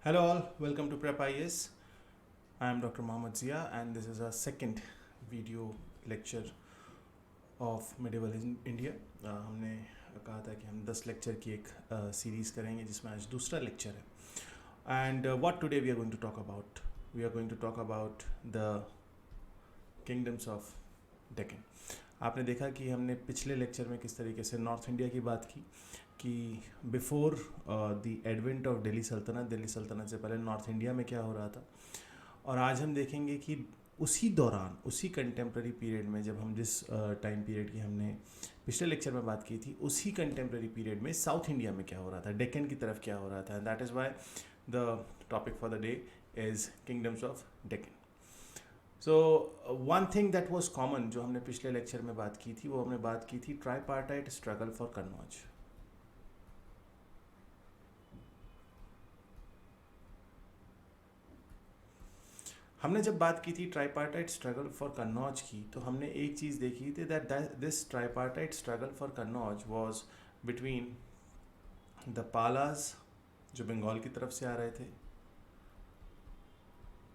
Hello all, welcome to Prep IAS. I am Dr. Mohammad Zia and this is our second video lecture of Medieval India. हमने कहा था कि हम 10 lecture की एक series करेंगे जिसमें आज दूसरा लेक्चर है. And what today we are going to talk about? We are going to talk about the kingdoms of Deccan. आपने देखा कि हमने पिछले लेक्चर में किस तरीके से नॉर्थ इंडिया की बात की कि before the advent of Delhi सल्तनत से पहले नॉर्थ इंडिया में क्या हो रहा था. और आज हम देखेंगे कि उसी दौरान उसी कंटेम्प्रेरी पीरियड में जब हम जिस टाइम पीरियड की हमने पिछले लेक्चर में बात की थी उसी कंटेम्प्रेरी पीरियड में साउथ इंडिया में क्या हो रहा था, डेक्कन की तरफ क्या हो रहा था. And that is why the topic for the day is kingdoms of Deccan. So one thing that was common जो हमने पिछले लेक्चर में बात की थी वो हमने बात की थी ट्राईपार्टाइट स्ट्रगल फॉर कन्नौज. हमने जब बात की थी ट्राईपार्टाइट स्ट्रगल फॉर कन्नौज की तो हमने एक चीज़ देखी थी that this tripartite struggle for Kannauj was between the Palas जो बंगाल की तरफ से आ रहे थे,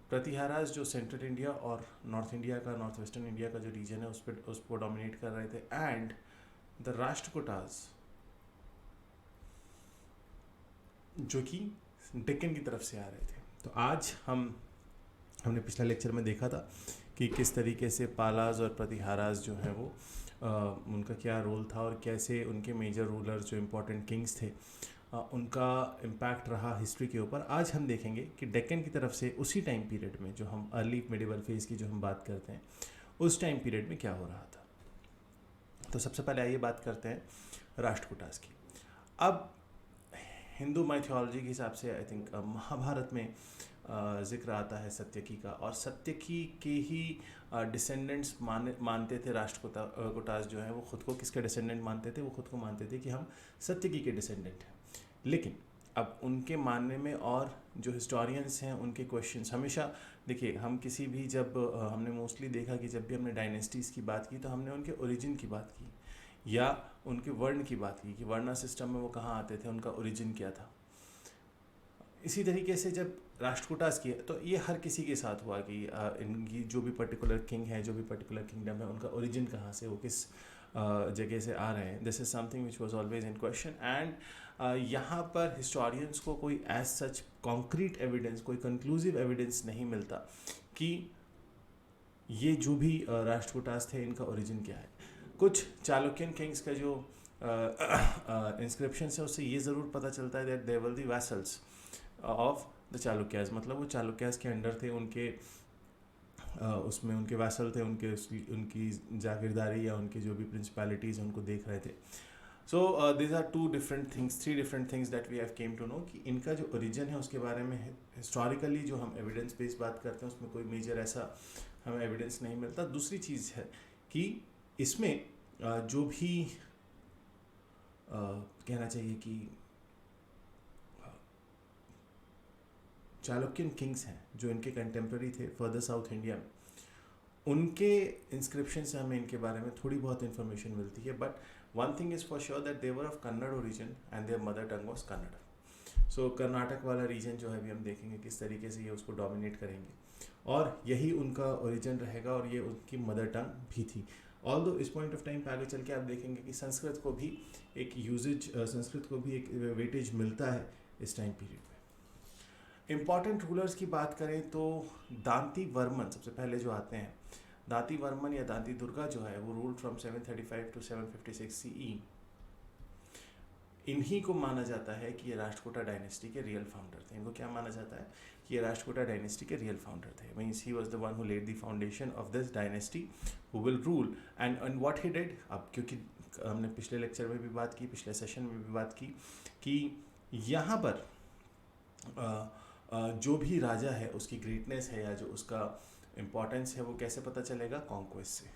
प्रतिहाराज जो सेंट्रल इंडिया और नॉर्थ इंडिया का नॉर्थ वेस्टर्न इंडिया का जो रीजन है उस पर डोमिनेट कर रहे थे, एंड द राष्ट्रकूटाज जो कि डेक्कन की तरफ से आ रहे थे. तो आज हमने पिछले लेक्चर में देखा था कि किस तरीके से पालाज और प्रतिहाराज जो हैं वो उनका क्या रोल था और कैसे उनके मेजर रूलर्स जो इम्पोर्टेंट किंग्स थे उनका इम्पैक्ट रहा हिस्ट्री के ऊपर. आज हम देखेंगे कि डेक्कन की तरफ से उसी टाइम पीरियड में जो हम अर्ली मिडिवल फेज़ की जो हम बात करते हैं उस टाइम पीरियड में क्या हो रहा था. तो सबसे पहले आइए बात करते हैं राष्ट्रकूटास की. अब हिंदू माइथोलॉजी के हिसाब से आई थिंक महाभारत में जिक्र आता है सत्यकी का, और सत्यकी के ही डिसेंडेंट्स मानते थे राष्ट्रकूटास जो है वो खुद को किसके डिसेंडेंट मानते थे, वो खुद को मानते थे कि हम सत्यकी के डिसेंडेंट हैं. लेकिन अब उनके मानने में और जो हिस्टोरियंस हैं उनके क्वेश्चंस हमेशा देखिए, हम किसी भी जब हमने मोस्टली देखा कि जब भी हमने डायनेस्टीज़ की बात की तो हमने उनके ओरिजिन की बात की या उनके वर्ण की बात की कि वर्णा सिस्टम में वो कहाँ आते थे, उनका ओरिजिन क्या था. इसी तरीके से जब राष्ट्रकूटास की तो ये हर किसी के साथ हुआ कि इनकी जो भी पर्टिकुलर किंग है, जो भी पर्टिकुलर किंगडम है, उनका ओरिजिन कहाँ से, वो किस जगह से आ रहे हैं. This is something which was always in question. And यहाँ पर हिस्टोरियंस को कोई एज सच कॉन्क्रीट एविडेंस, कोई कंक्लूसिव एविडेंस नहीं मिलता कि ये जो भी राष्ट्रकूटास थे इनका ओरिजिन क्या है. कुछ चालुक्यन किंग्स का जो इंस्क्रिप्शन है उससे ये ज़रूर पता चलता है that they were the vessels of the Chalukyas, मतलब वो चालुक्याज के अंडर थे, उनके उसमें उनके वैसल थे, उनकी जागीरदारी या उनकी जो भी प्रिंसिपैलिटीज़ उनको देख रहे थे. So this are three different things that we have came to know कि इनका जो ओरिजिन है उसके बारे में हिस्टोरिकली जो हम एविडेंस बेस्ड बात करते हैं उसमें कोई मेजर ऐसा हमें एविडेंस नहीं मिलता. दूसरी चीज़ है कि इसमें जो भी कहना चाहिए कि चालुक्यन किंग्स हैं जो इनके कंटेम्प्रेरी थे फर्दर साउथ इंडिया में, उनके इंस्क्रिप्शन से हमें इनके बारे में थोड़ी बहुत इन्फॉर्मेशन मिलती है. But one thing is for sure that they were of Kannada origin and their mother tongue was Kannada. So Karnataka वाला रीजन जो है भी हम देखेंगे किस तरीके से ये उसको डोमिनेट करेंगे और यही उनका ओरिजिन रहेगा और ये उनकी मदर टंग भी थी. ऑल्दो इस पॉइंट ऑफ टाइम पे आगे चल के आप देखेंगे कि संस्कृत को भी एक यूजेज, संस्कृत को भी एक वेटेज मिलता है इस टाइम पीरियड में. इम्पॉर्टेंट रूलर्स की बात करें तो दांती वर्मन सबसे पहले जो आते हैं. दांती वर्मन या दांती दुर्गा जो है वो रूल फ्रॉम 735 टू 756 CE. इन्हीं को माना जाता है कि ये राष्ट्रकूटा डायनेस्टी के रियल फाउंडर थे. इनको क्या माना जाता है कि ये राष्ट्रकूटा डायनेस्टी के रियल फाउंडर थे. Means he was the one who laid the foundation of this dynasty who will rule. And what he did, अब क्योंकि हमने पिछले लेक्चर में भी बात की, पिछले सेशन में भी बात की कि यहाँ पर जो भी राजा है उसकी ग्रेटनेस है या जो उसका इम्पोर्टेंस है वो कैसे पता चलेगा, कॉन्क्वेस्ट से,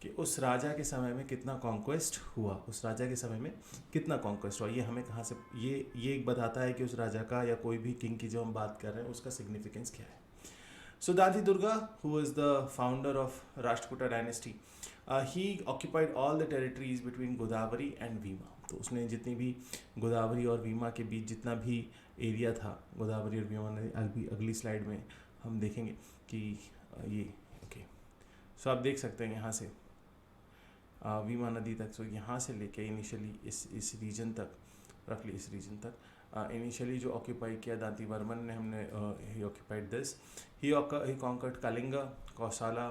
कि उस राजा के समय में कितना कॉन्क्वेस्ट हुआ, उस राजा के समय में कितना कॉन्क्वेस्ट हुआ. ये हमें कहाँ से ये एक बताता है कि उस राजा का या कोई भी किंग की जो हम बात कर रहे हैं उसका सिग्निफिकेंस क्या है. So Danti Durga who is the founder of Rashtrakuta dynasty, he occupied all the territories between Godavari and Veema. तो उसने जितनी भी गोदावरी और वीमा के बीच जितना भी एरिया था, गोदावरी और वीमा नदी, अगली स्लाइड में हम देखेंगे कि ये ओके। सो आप देख सकते हैं यहाँ से वीमा नदी तक, सो यहाँ से लेके इनिशियली इस रीजन तक, रफली इस रीजन तक इनिशियली जो ऑक्यूपाई किया दांती वर्मन ने, हमने ही occupied this, he conquered Kalinga, Kosala,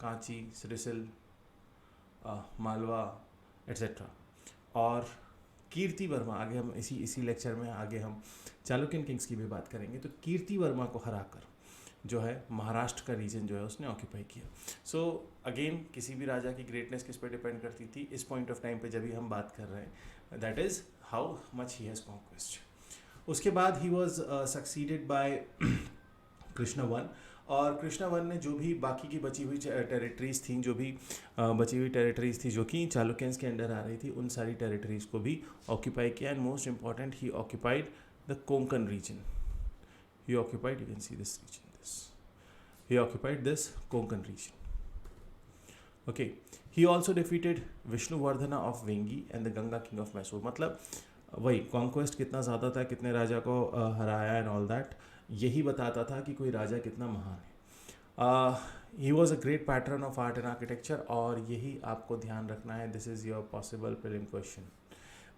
Kanchi, सरिसिल, मालवा एट्सेट्रा। और कीर्ति वर्मा, आगे हम इसी लेक्चर में आगे हम चालुक्यन किंग्स की भी बात करेंगे। तो कीर्ति वर्मा को हराकर जो है महाराष्ट्र का रीजन जो है उसने ऑक्यूपाई किया। सो अगेन किसी भी राजा की ग्रेटनेस किस पे डिपेंड करती थी इस पॉइंट ऑफ टाइम पे जब भी हम बात कर रहे हैं, that is how much he has conquest. उसके बाद he was succeeded by Krishna one, और कृष्णा वन ने जो भी बाकी की बची हुई टेरिटरीज़ थी, जो भी बची हुई टेरिटरीज़ थी जो कि चालुक्यंस के अंडर आ रही थी, उन सारी टेरिटरीज़ को भी ऑक्यूपाई किया। And most important, he occupied the Konkan region. He occupied, you can see this region, he occupied this Konkan region. Okay, he also defeated Vishnuvardhana of Vengi and the Ganga king of Mysore. मतलब वही conquest कितना ज़्यादा था, कितने राजा को हराया and all that, यही बताता था कि कोई राजा कितना महान है। He was a great pattern of art and architecture, और यही आपको ध्यान रखना है, this is your possible prelim question,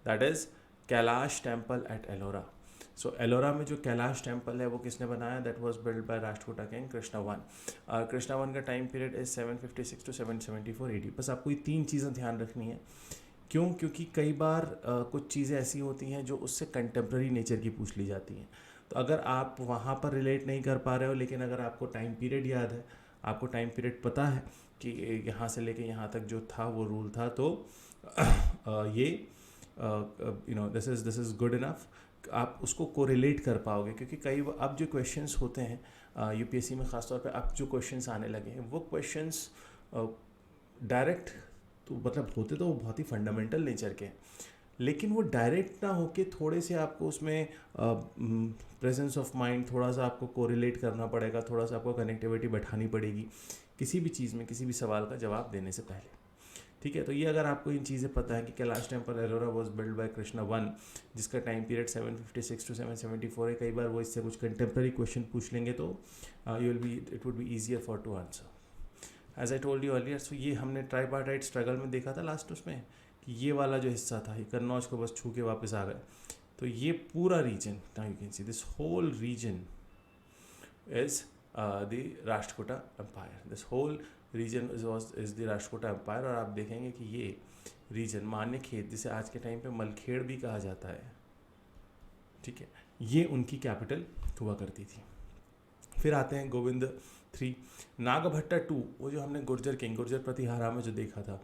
that is Kailash temple at Ellora. So Ellora में जो कैलाश टेम्पल है वो किसने बनाया, that was build by Rashtrakuta king Krishna one. Krishna one का time period is 756 to 774 AD। बस आपको ये 3 चीज़ें ध्यान रखनी है। क्यों? क्योंकि कई बार कुछ चीज़ें ऐसी होती हैं जो उससे कंटेम्प्रेरी नेचर की पूछ ली जाती हैं। तो अगर आप वहाँ पर रिलेट नहीं कर पा रहे हो, लेकिन अगर आपको टाइम पीरियड याद है, आपको टाइम पीरियड पता है कि यहाँ से लेके यहाँ तक जो था वो रूल था, तो ये दिस इज़ गुड इनफ, आप उसको कोरिलेट कर पाओगे। क्योंकि कई अब जो क्वेश्चंस होते हैं यूपीएससी में, ख़ासतौर पे अब जो क्वेश्चंस आने लगे हैं, वो क्वेश्चंस डायरेक्ट तो मतलब होते तो वो बहुत ही फंडामेंटल नेचर के हैं, लेकिन वो डायरेक्ट ना होके थोड़े से आपको उसमें प्रेजेंस ऑफ माइंड, थोड़ा सा आपको कोरिलेट करना पड़ेगा, थोड़ा सा आपको कनेक्टिविटी बैठानी पड़ेगी किसी भी चीज़ में, किसी भी सवाल का जवाब देने से पहले। ठीक है, तो ये अगर आपको इन चीज़ें पता है कि Kailash temple Ellora was build bye Krishna one, जिसका टाइम पीरियड 756 टू 774 है। कई बार वो इससे कुछ कंटेम्प्रेरी क्वेश्चन पूछ लेंगे तो it would be easier for to answer. As I told you earlier, so ये हमने ट्राइपार्टाइट स्ट्रगल में देखा था लास्ट उसमें, कि ये वाला जो हिस्सा था, ये कन्नौज को बस छू के वापस आ गए। तो ये पूरा region, now you can see this whole region is the Rashtrakuta empire. This whole region is the Rashtrakuta empire. और आप देखेंगे कि ये रीजन मान्यखेत, जिसे आज के टाइम पे मलखेड़ भी कहा जाता है, ठीक है, ये उनकी कैपिटल हुआ करती थी। फिर आते हैं गोविंद 3, नागभट्टा 2, वो जो हमने गुर्जर किंग, गुर्जर प्रतिहारा में जो देखा था,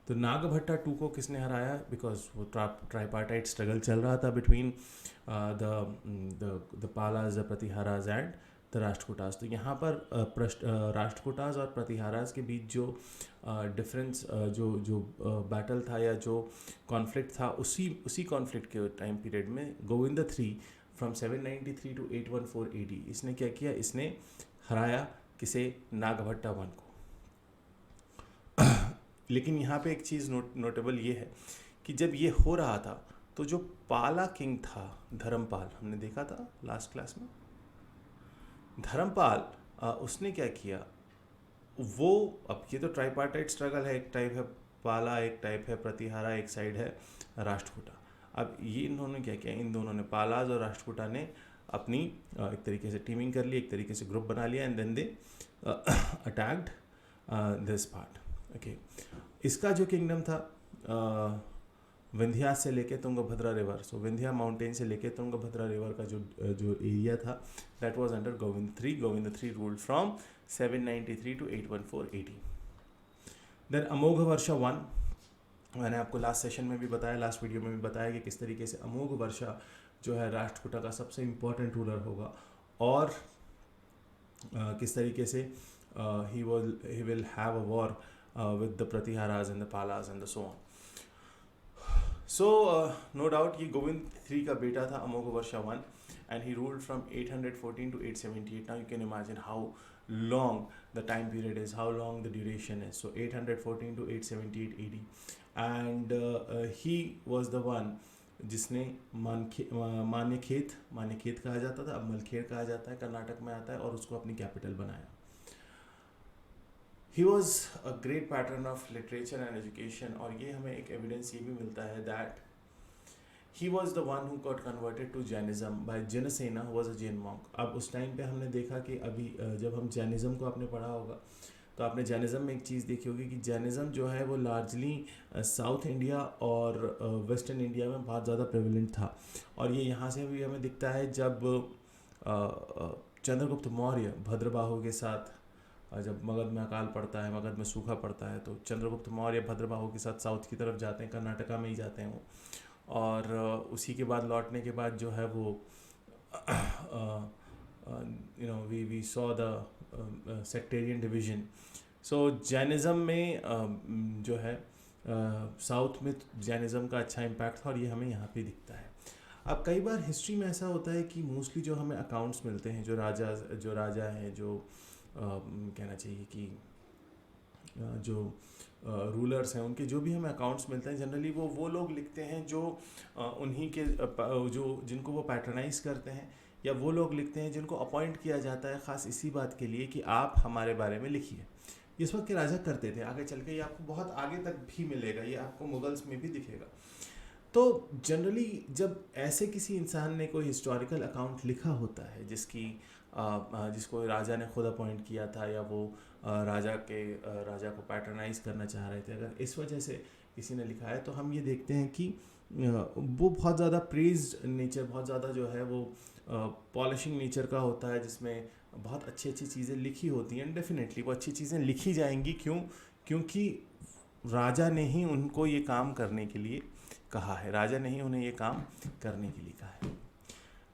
तो नागभट्टा 2 को किसने हराया, बिकॉज वो ट्राइपार्टाइट स्ट्रगल चल रहा था between the Palas, the Pratiharas and the Rashtrakutas. तो यहाँ पर राष्ट्रकूटाज और प्रतिहाराज के बीच जो डिफरेंस, जो बैटल था या जो कॉन्फ्लिक्ट था, उसी कॉन्फ्लिक्ट के टाइम पीरियड में गोविंद 3 फ्रॉम 793 टू 814 AD इसने क्या किया, इसने हराया किसे, नागभट्टा 1 को। लेकिन यहाँ पे एक चीज़ नोटेबल ये है कि जब ये हो रहा था तो जो पाला किंग था, धर्मपाल, हमने देखा था लास्ट क्लास में, धर्मपाल उसने क्या किया, वो, अब ये तो ट्राइपार्टाइट स्ट्रगल है, एक टाइप है पाला, एक टाइप है प्रतिहारा, एक साइड है राष्ट्रकूटा। अब ये इन्होंने क्या किया, इन दोनों ने, पालाज और राष्ट्रकूटा ने अपनी एक तरीके से टीमिंग कर ली, एक तरीके से ग्रुप बना लिया, and then they attacked this part. Okay, इसका जो किंगडम था विंध्या से लेके Tungabhadra river, so Vindhya mountain से लेके तुंगभद्रा रिवर का जो एरिया था, that was under Govind 3। Govind 3 ruled from 793 to 814 AD। Then Amogh Varsha 1, मैंने आपको लास्ट सेशन में भी बताया, लास्ट वीडियो में भी बताया कि किस तरीके से अमोघ वर्षा जो है राष्ट्रकूटा का सबसे इम्पोर्टेंट रूलर होगा, और किस तरीके से he will have a war with the Pratiharas and the Palas and the so on. So no doubt ये गोविंद 3 का बेटा था अमोघ Varsha 1, and he ruled from 814 to 878. Now you can imagine how long the time period is, how long the duration is. So 814 to 878 AD, and he was the one जिसने मान्यखेत कहा जाता था, अब मलखेड़ कहा जाता है, कर्नाटक में आता है, और उसको अपनी कैपिटल बनाया. He was a great pattern of literature and education. और ये हमें एक एविडेंस ये भी मिलता है that he was the one who got converted to Jainism by Jinasena, who was a Jain monk. अब उस टाइम पे हमने देखा कि अभी जब हम जैनिज्म को आपने पढ़ा होगा तो आपने जैनिज्म में एक चीज़ देखी होगी कि जैनिज्म जो है वो लार्जली साउथ इंडिया और वेस्टर्न इंडिया में बहुत ज़्यादा प्रेवलेंट था. और ये यहाँ से भी हमें दिखता है जब चंद्रगुप्त मौर्य भद्रबाहु के साथ जब मगध में अकाल पड़ता है, मगध में सूखा पड़ता है, तो चंद्रगुप्त मौर्य भद्रबाहु के साथ साउथ की तरफ जाते हैं, कर्नाटका में ही जाते हैं वो. और उसी के बाद लौटने के बाद जो है वो we saw the sectarian division. So Jainism में जो है साउथ में जैनिज़्म का अच्छा इम्पैक्ट था, और ये हमें यहाँ पे दिखता है. अब कई बार हिस्ट्री में ऐसा होता है कि मोस्टली जो हमें अकाउंट्स मिलते हैं, जो राजा हैं, जो कहना चाहिए कि जो रूलर्स हैं, उनके जो भी हमें अकाउंट्स मिलते हैं, जनरली वो लोग लिखते हैं जो उन्हीं के जो जिनको वो पैट्रनाइज करते हैं, या वो लोग लिखते हैं जिनको अपॉइंट किया जाता है ख़ास इसी बात के लिए कि आप हमारे बारे में लिखिए. इस वक्त के राजा करते थे, आगे चल के ये आपको बहुत आगे तक भी मिलेगा, ये आपको मुगल्स में भी दिखेगा. तो जनरली जब ऐसे किसी इंसान ने कोई हिस्टोरिकल अकाउंट लिखा होता है जिसको राजा ने खुद अपॉइंट किया था, या वो राजा को पैटर्नाइज करना चाह रहे थे, अगर इस वजह से किसी ने लिखा है, तो हम ये देखते हैं कि वो बहुत ज़्यादा प्रेज्ड नेचर, बहुत ज़्यादा जो है वो पॉलिशिंग नेचर का होता है, जिसमें बहुत अच्छी अच्छी चीज़ें लिखी होती हैं. डेफिनेटली वो अच्छी चीज़ें लिखी जाएंगी, क्योंकि राजा ने ही उनको ये काम करने के लिए कहा है, राजा ने ही उन्हें ये काम करने के लिए कहा है.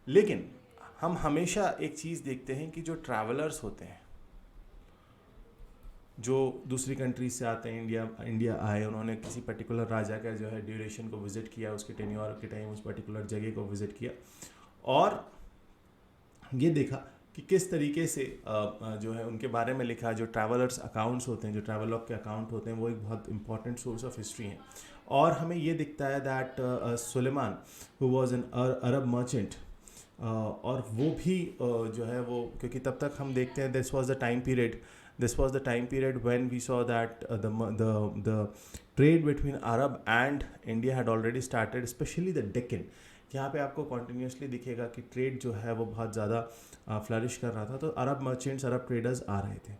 लेकिन हम हमेशा एक चीज़ देखते हैं कि जो ट्रैवलर्स होते हैं, जो दूसरी कंट्रीज से आते हैं, इंडिया आए, उन्होंने किसी पर्टिकुलर राजा का जो है ड्यूरेशन को विज़िट किया, उसके टेन्योर के टाइम उस पर्टिकुलर जगह को विज़िट किया, और ये देखा कि किस तरीके से जो है उनके बारे में लिखा. जो ट्रैवलर्स अकाउंट्स होते हैं, जो ट्रैवलॉग के अकाउंट होते हैं, वो एक बहुत इंपॉर्टेंट सोर्स ऑफ हिस्ट्री है. और हमें ये दिखता है that Suleman who was an Arab merchant, और वो भी जो है वो, क्योंकि तब तक हम देखते हैं this was the time period when we saw that the trade between Arab and India had already started, specially the Deccan. यहाँ पे आपको कॉन्टीन्यूसली दिखेगा कि ट्रेड जो है वो बहुत ज़्यादा फ्लरिश कर रहा था, तो अरब मर्चेंट्स, अरब ट्रेडर्स आ रहे थे.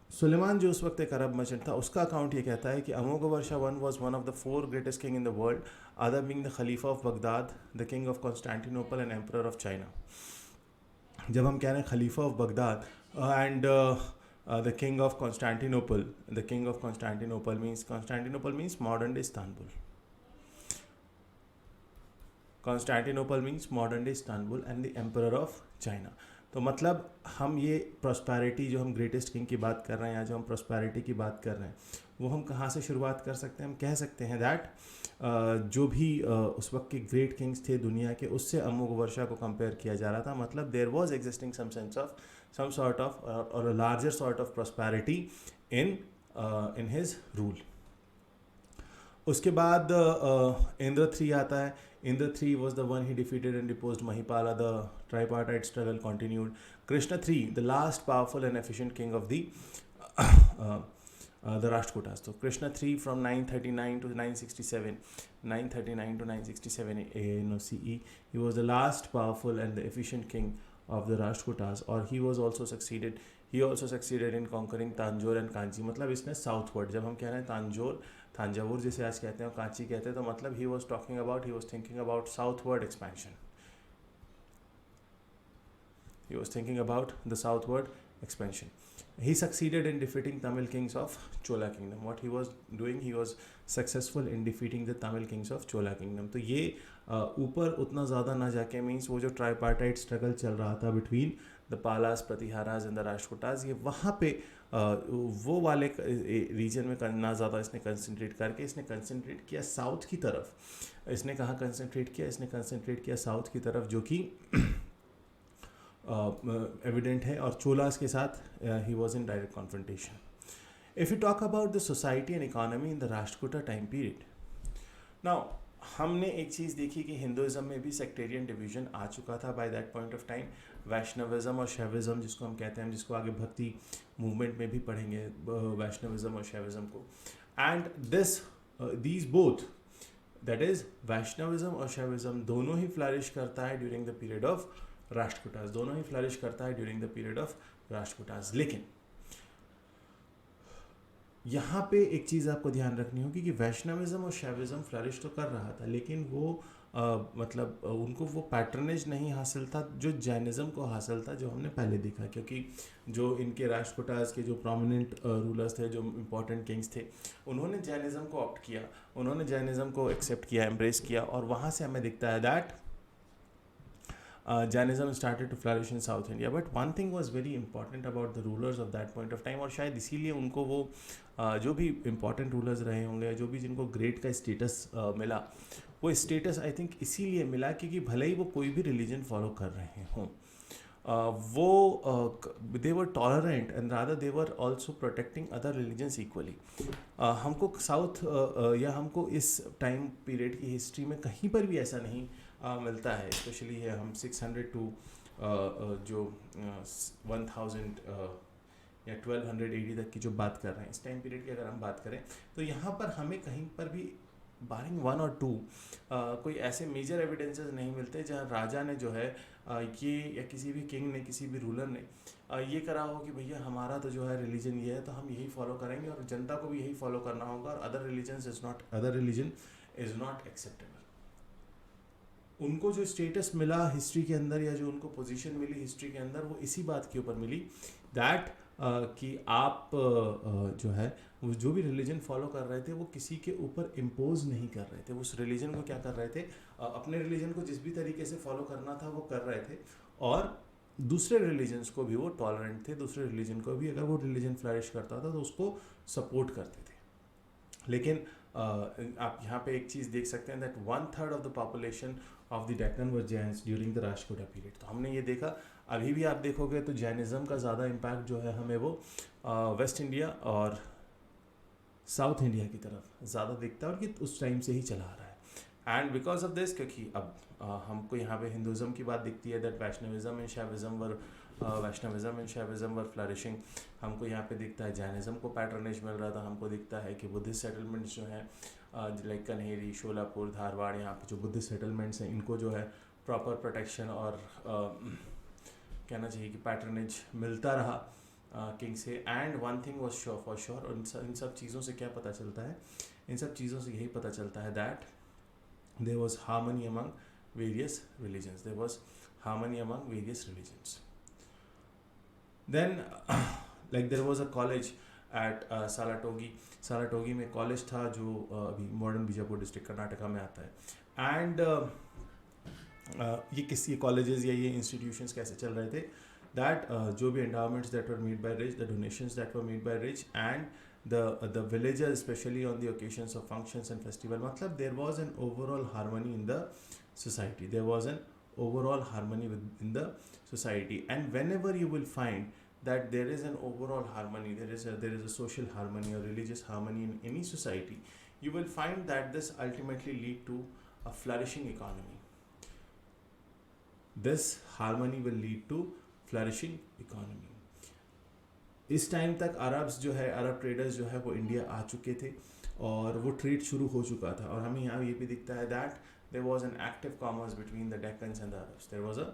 सुलेमान जो उस वक्त एक अरब मर्चेंट था, उसका अकाउंट ये कहता है कि Amoghavarsha one was one of the 4 greatest king in the world, other being the खलीफा of Baghdad, the king of Constantinople and emperor of China. जब हम कह रहे हैं खलीफा of Baghdad and the king of Constantinople, the king of Constantinople means modern day Istanbul. Constantinople means modern day Istanbul and the emperor of China. तो मतलब हम ये प्रॉस्पेरिटी, जो हम ग्रेटेस्ट किंग की बात कर रहे हैं, या जो हम प्रॉस्पेरिटी की बात कर रहे हैं, वो हम कहाँ से शुरुआत कर सकते हैं? हम कह सकते हैं दैट जो भी उस वक्त के ग्रेट किंग्स थे दुनिया के, उससे अमोघवर्षा को कंपेयर किया जा रहा था. मतलब there was existing some sort of और larger sort of prosperity in his rule. उसके बाद इंद्र III आता है. Indra III was the one he defeated and deposed Mahipala. The tripartite struggle continued. Krishna III, the last powerful and efficient king of the Rashtrakutas. So Krishna III from 939 to 967, CE, he was the last powerful and the efficient king of the Rashtrakutas. और he also succeeded in conquering Tanjore and Kanchi. मतलब इसने southward, जब हम कह रहे हैं थांजावुर जिसे आज कहते हैं, कांची कहते हैं, तो मतलब he was thinking about southward expansion. He was thinking about the southward expansion. He succeeded in defeating Tamil kings of Chola kingdom. What he was doing, he was successful in defeating the Tamil kings of Chola kingdom. तो ये ऊपर उतना ज़्यादा ना जाके means वो जो tripartite struggle चल रहा था between the Palas, Pratiharas and the Rashtrakutas, ये वहाँ पे वो वाले रीजन में ना ज़्यादा इसने कंसंट्रेट करके इसने कंसंट्रेट किया साउथ की तरफ. इसने कहाँ कंसंट्रेट किया? इसने कंसंट्रेट किया साउथ की तरफ, जो कि एविडेंट है. और चोलास के साथ he was in direct confrontation. If you talk about the society and economy in the Rashtrakuta time period, now हमने एक चीज़ देखी कि हिंदुज़म में भी सेक्टेरियन डिवीजन आ चुका था bye that point of time. Vaishnavism और शैविज्म जिसको हम कहते हैं, जिसको आगे भक्ति मूवमेंट में भी पढ़ेंगे, वैष्णविज्म और शैविज्म को. And these both, that is Vaishnavism और शैविज्म, दोनों ही फ्लरिश करता है during the period of Rashtrakutas. दोनों ही फ्लरिश करता है during the period of Rashtrakutas. लेकिन यहाँ पे एक चीज़ आपको ध्यान रखनी होगी कि वैष्णविज्म और शैविज्म फ्लरिश तो कर रहा था, लेकिन वो मतलब उनको वो पैटर्नेज नहीं हासिल था जो जैनिज़्म को हासिल था, जो हमने पहले देखा. क्योंकि जो इनके राष्ट्रकूटास के जो प्रोमिनेंट रूलर्स थे, जो इम्पोर्टेंट किंग्स थे, उन्होंने जैनिज़्म को ऑप्ट किया, उन्होंने जैनिज़्म को एक्सेप्ट किया, एम्ब्रेस किया, और वहाँ से हमें दिखता है that Jainism started to flourish in South India. But one thing was very important about the rulers of that point of time, और शायद इसीलिए उनको वो जो भी important rulers रहे होंगे, जो भी जिनको great का status मिला, वो status I think इसीलिए मिला क्योंकि भले ही वो कोई भी religion follow कर रहे हों, वो they were tolerant and rather they were also protecting other religions equally. हमको साउथ या हमको इस टाइम पीरियड की हिस्ट्री में कहीं पर भी ऐसा नहीं मिलता है. स्पेशली है हम 600 टू जो 1000 या 1200 AD तक की जो बात कर रहे हैं, इस टाइम पीरियड की अगर हम बात करें, तो यहाँ पर हमें कहीं पर भी बारिंग 1 और 2 कोई ऐसे मेजर एविडेंसेस नहीं मिलते जहाँ राजा ने जो है ये, या किसी भी किंग ने, किसी भी रूलर ने ये करा हो कि भैया हमारा तो जो है रिलीजन ये है तो हम यही फॉलो करेंगे और जनता को भी यही फॉलो करना होगा, और other religion is not acceptable. उनको जो स्टेटस मिला हिस्ट्री के अंदर, या जो उनको पोजीशन मिली हिस्ट्री के अंदर, वो इसी बात के ऊपर मिली दैट कि आप जो है वो जो भी रिलीजन फॉलो कर रहे थे वो किसी के ऊपर इम्पोज नहीं कर रहे थे. उस रिलीजन को क्या कर रहे थे, अपने रिलीजन को जिस भी तरीके से फॉलो करना था वो कर रहे थे, और दूसरे रिलीजन्स को भी वो टॉलरेंट थे. दूसरे रिलीजन को भी अगर वो रिलीजन फ्लरिश करता था तो उसको सपोर्ट करते थे. लेकिन आप यहाँ पे एक चीज़ देख सकते हैं that 1/3 of the population of the Deccan were Jains during the Rashtrakuta period. तो हमने ये देखा, अभी भी आप देखोगे तो जैनिज़्म का ज़्यादा इम्पैक्ट जो है हमें वो वेस्ट इंडिया और साउथ इंडिया की तरफ ज़्यादा दिखता है, और ये उस टाइम से ही चला आ रहा है. एंड बिकॉज ऑफ दिस, क्योंकि अब हमको यहाँ पे हिंदुज़म की बात दिखती है that वैष्णविज़म and Shaivism were flourishing. हमको यहाँ पे दिखता है जैनिज़्म को पैटर्नेज मिल रहा था. हमको दिखता है कि बुद्धिस्ट सेटलमेंट्स जो हैं लाइक कन्हेरी, शोलापुर, धारवाड़, यहाँ पे जो बुद्धिस्ट सेटलमेंट्स हैं, इनको जो है प्रॉपर प्रोटेक्शन और कहना चाहिए कि पैटर्नेज मिलता रहा किंग से. And one thing was sure for sure, इन सब चीज़ों से क्या पता चलता है, इन सब चीज़ों से यही पता चलता है that there was harmony among various religions. There was harmony among various religions. Then like there was a college at Salotgi में कॉलेज था जो अभी मॉडर्न बीजापुर डिस्ट्रिक्ट कर्नाटका में आता है. एंड ये कॉलेजेस या ये इंस्टीट्यूशंस कैसे चल रहे थे दैट जो भी endowments that were made by rich, the donations that were made by rich, and the villagers especially on the occasions of functions and festival, matlab there was an overall harmony in the society. There was an overall harmony within the society, and whenever you will find that there is an overall harmony, there is a social harmony or religious harmony in any society, you will find that this ultimately lead to a flourishing economy. This harmony will lead to flourishing economy. इस time तक Arabs जो है, Arab traders जो है वो India आ चुके थे और वो ट्रेड शुरू हो चुका था. और हमें यहाँ ये भी दिखता है that there was an active commerce between the Deccans and the Arabs. There was a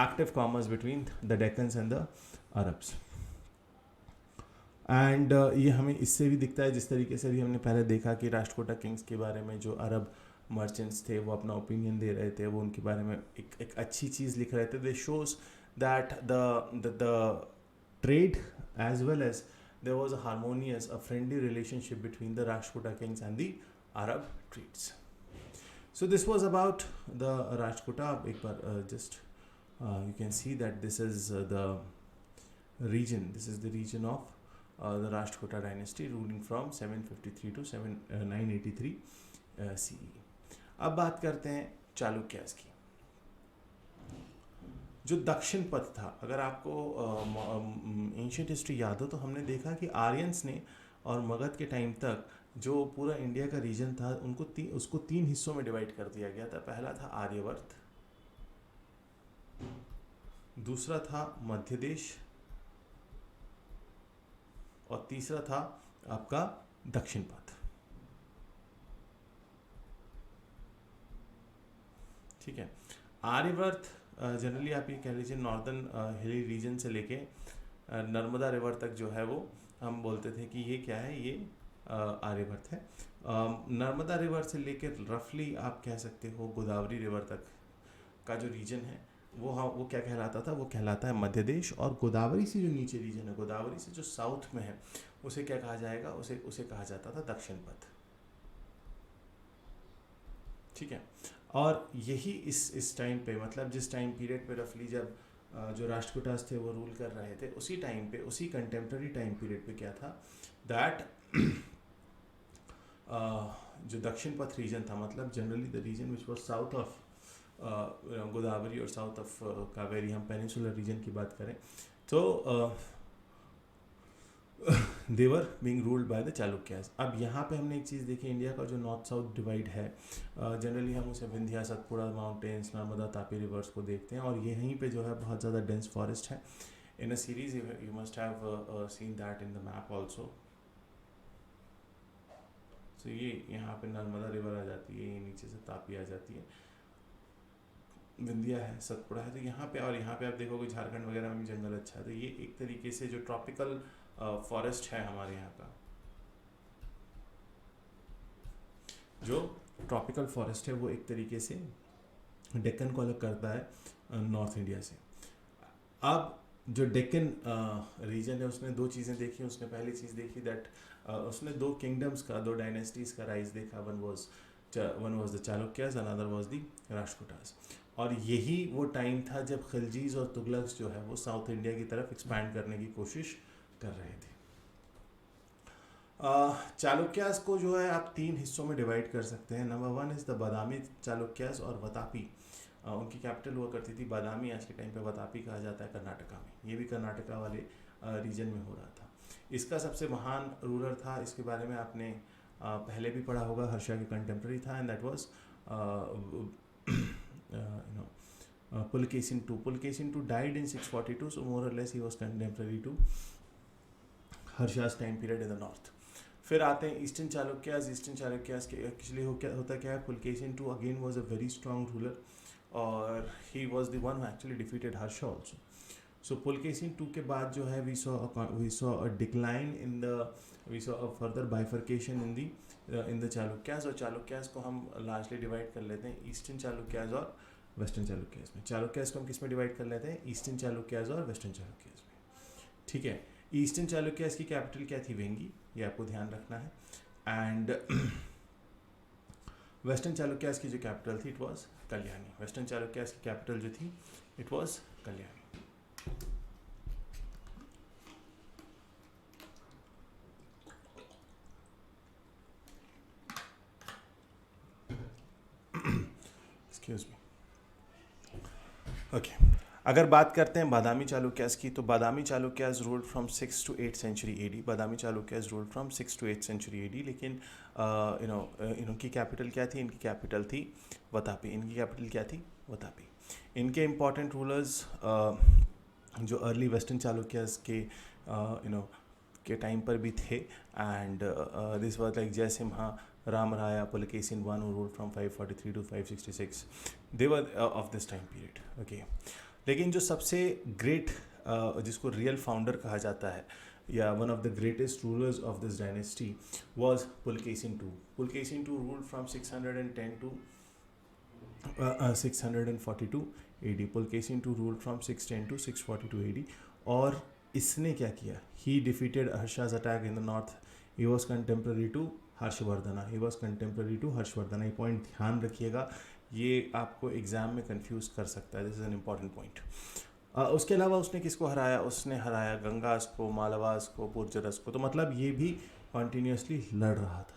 active commerce between the Deccans and the Arabs. And ये हमें इससे भी दिखता है, जिस तरीके से भी हमने पहले देखा कि राष्ट्रकूटा किंग्स के बारे में जो अरब मर्चेंट्स थे वो अपना ओपिनियन दे रहे थे, वो उनके बारे में एक अच्छी चीज़ लिख रहे थे. दे shows that the trade as well as there was a harmonious, a friendly relationship between the Rashtrakuta kings and the Arab trades. So this was about the Rashtrakuta. एक बार just you can see that this is the region. This is the region of the Rashtrakuta dynasty ruling from 753 to 983 CE. अब बात करते हैं चालुक्यास की. जो दक्षिण पथ था, अगर आपको एंशिएंट हिस्ट्री याद हो तो हमने देखा कि आर्यंस ने और मगध के टाइम तक जो पूरा इंडिया का रीजन था उसको 3 हिस्सों में डिवाइड कर दिया गया था। पहला था आर्यवर्त, दूसरा था मध्य देश और तीसरा था आपका दक्षिण पथ। ठीक है। आर्यवर्त जनरली आप ये कह लीजिए नॉर्दर्न हिली रीजन से लेके नर्मदा रिवर तक जो है वो हम बोलते थे कि ये क्या है, ये आर्यवर्त है। नर्मदा रिवर से लेके रफली आप कह सकते हो गोदावरी रिवर तक का जो रीजन है वो क्या कहलाता था, वो कहलाता है मध्य देश। और गोदावरी से जो नीचे रीजन है, गोदावरी से जो साउथ में है, उसे क्या कहा जाएगा, उसे कहा जाता था दक्षिण पथ। ठीक है। और यही इस टाइम पे, मतलब जिस टाइम पीरियड पे रफली जब जो राष्ट्रकूटास थे वो रूल कर रहे थे, उसी टाइम पे, उसी कंटेम्प्रेरी टाइम पीरियड पे क्या था दैट जो दक्षिण पथ रीजन था, मतलब generally the region which was south of Godavari और साउथ ऑफ कावेरी, हम पेनिनसुलर रीजन की बात करें तो they were being ruled by the Chalukyas. अब यहाँ पे हमने एक चीज़ देखी, इंडिया का जो नॉर्थ साउथ डिवाइड है, जनरली हम उसे विंध्या, सतपुड़ा माउंटेन्स, नर्मदा, तापी रिवर्स को देखते हैं, और यहीं पे जो है बहुत ज़्यादा डेंस फॉरेस्ट है। In a series you must have seen that in the map also. तो ये यहाँ पे नर्मदा रिवर आ जाती है, ये नीचे से तापी आ जाती है, विंध्या है, सतपुड़ा है, तो यहाँ पे, और यहाँ पे आप देखोगे झारखंड वगैरह में भी जंगल अच्छा है। तो ये एक तरीके से जो ट्रॉपिकल फॉरेस्ट है हमारे यहाँ का, जो ट्रॉपिकल फॉरेस्ट है वो एक तरीके से डेक्कन को अलग करता है नॉर्थ इंडिया से। अब जो डेक्कन रीजन है उसने दो चीज़ें देखी। उसने पहली चीज़ देखी दैट उसने दो किंगडम्स का, दो डायनेस्टीज़ का राइज देखा। One was the Chalukyas, another was the Rashtrakutas. और यही वो टाइम था जब खिलजीज और तुगलक्स जो है वो साउथ इंडिया की तरफ एक्सपैंड करने की कोशिश कर रहे थे। चालुक्यास को जो है आप 3 हिस्सों में डिवाइड कर सकते हैं। नंबर 1 इज़ द बादामी चालुक्यास और वतापी। उनकी कैपिटल हुआ करती थी बादामी, आज के टाइम पे वतापी कहा जाता है कर्नाटका में। ये भी कर्नाटका वाले रीजन में हो रहा था। इसका सबसे महान रूलर था, इसके बारे में आपने पहले भी पढ़ा होगा, हर्षा के कंटेम्प्रेरी था, and that was Pulkesin II. Pulkesin II died in 642, so more or less he was contemporary to Harsha's time period in the north. फिर आते हैं ईस्टर्न चालुक्यास। ईस्टर्न चालुक्यास के एक्चुअली होता क्या है, Pulakeshin II again was a very strong ruler, और he was the one who actually defeated Harsha also. So Pulakeshin II के बाद जो है we saw a decline in the, we saw a further bifurcation in the Chalukyas. और चालुक्यास को हम लार्जली डिवाइड कर लेते हैं ईस्टर्न चालुक्यास और वेस्टर्न चालुक्यास में। चालुक्यास को हम किस में डिवाइड कर लेते हैं, ईस्टर्न चालुक्यास और वेस्टर्न चालुक्यास में। ठीक है। ईस्टर्न चालुक्यास की कैपिटल क्या थी, वेंगी, ये आपको ध्यान रखना है। एंड वेस्टर्न चालुक्यास की जो कैपिटल थी it was Kalyani. Western Chalukyas की कैपिटल जो थी it was Kalyani. Excuse me. Okay, अगर बात करते हैं बादामी चालुक्यास की, तो Badami Chalukyas ruled from 6 to 8 century AD. Badami Chalukyas ruled from 6 to 8 century AD. लेकिन इनकी कैपिटल क्या थी, इनकी कैपिटल थी वतापी। इनकी कैपिटल क्या थी, वतापी। इनके इम्पॉर्टेंट रूलर्स जो अर्ली वेस्टर्न चालुक्यास के के टाइम पर भी थे, and this was like Jayasimha, Ram Raya, Pulakeshin I who ruled from 543 to 566. They were of this time period. Okay. लेकिन जो सबसे ग्रेट जिसको रियल फाउंडर कहा जाता है, या one of the greatest rulers of this dynasty was Pulakeshin II. Pulakeshin II ruled from 610 to 642 AD. Pulakeshin II ruled from 610 to 642 AD. और इसने क्या किया, he defeated Harsha's attack in the north. He was contemporary to Harshavardhana. He was contemporary to Harshavardhana. ये point ध्यान रखिएगा, ये आपको exam में कंफ्यूज कर सकता है। This is an important point. उसके अलावा उसने किसको हराया, उसने हराया गंगास को, मालवास को, पुरजरस को। तो मतलब ये भी कॉन्टीन्यूसली लड़ रहा था,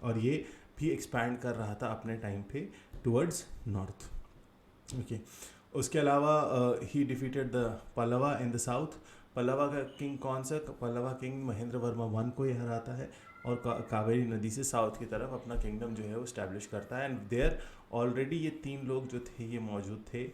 और ये भी एक्सपैंड कर रहा था अपने टाइम पे टुवर्ड्स नॉर्थ। ओके। उसके अलावा ही defeated the Pallava in the south, Pallava का किंग कौन सा? पल्लवा किंग महेंद्र वर्मा वन को ये हराता है और कावेरी नदी से साउथ की तरफ अपना किंगडम जो है वो स्टैब्लिश करता है। एंड देयर ऑलरेडी ये तीन लोग जो थे ये मौजूद थे,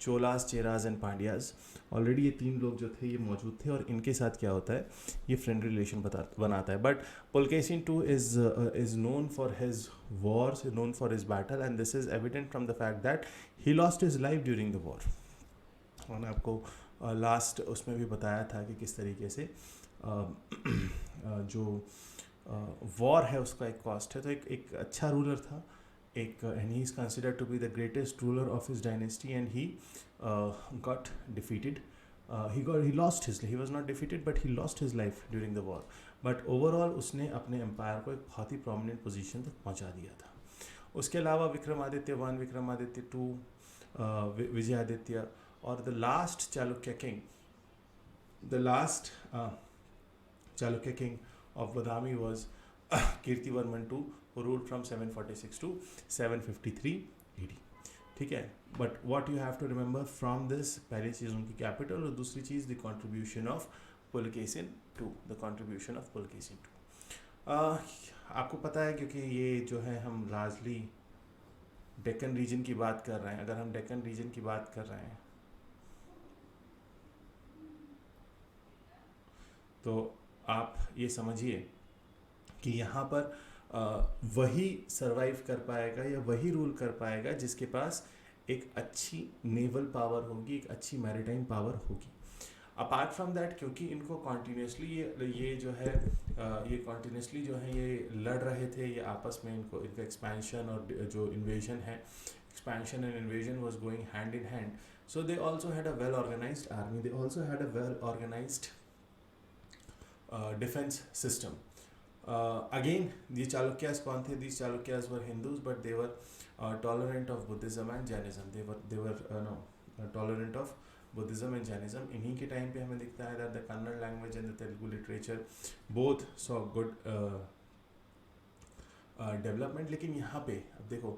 चोलास, चेराज एंड पांड्याज। ऑलरेडी ये तीन लोग जो थे ये मौजूद थे और इनके साथ क्या होता है, ये फ्रेंड रिलेशन बनाता है। But Pulakeshin two is known for his Wars, known for his battle, and this is evident from the fact that he lost his life during the war. मैंने आपको लास्ट उसमें भी बताया था कि किस तरीके से जो वॉर है उसका एक कॉस्ट है। तो एक अच्छा रूलर था, and he is considered to be the greatest ruler of his dynasty, and he got defeated. He lost his, he was not defeated but he lost his life during the war, but overall उसने अपने empire को एक बहुत ही prominent position तक पहुंचा दिया था। उसके अलावा विक्रमादित्य वन, विक्रमादित्य टू, विजयादित्य, और the last Chalukya king, the last Chalukya king of Badami was Kirtivarman II, who ruled from 746 to 753 AD। ठीक है, but what you have to remember from this, पहली चीज़ उनकी कैपिटल और दूसरी चीज़ the contribution of Pulakeshin two, the contribution of Pulakeshin two. आपको पता है क्योंकि ये जो है हम लार्जली डेक्कन रीजन की बात कर रहे हैं। अगर हम डेक्कन रीजन की बात कर रहे हैं तो आप ये समझिए कि यहाँ पर वही सरवाइव कर पाएगा या वही रूल कर पाएगा जिसके पास एक अच्छी नेवल पावर होगी, एक अच्छी मैरिटाइम पावर होगी। अपार्ट फ्रॉम दैट, क्योंकि इनको कॉन्टीन्यूसली ये जो है ये कॉन्टीन्यूसली जो है ये लड़ रहे थे, ये आपस में इनका एक्सपेंशन और जो इन्वेजन है, expansion and invasion was going hand in hand. So they also had a well organized army, they also had a well organized defense system. Again, the Chalukyas कौन थे? These Chalukyas were Hindus, but they were tolerant of Buddhism and Jainism. They were tolerant of Buddhism and Jainism. इन्हीं के time पे हमें दिखता है that the Kannada language and the Telugu literature both saw good development. लेकिन यहाँ पे अब देखो,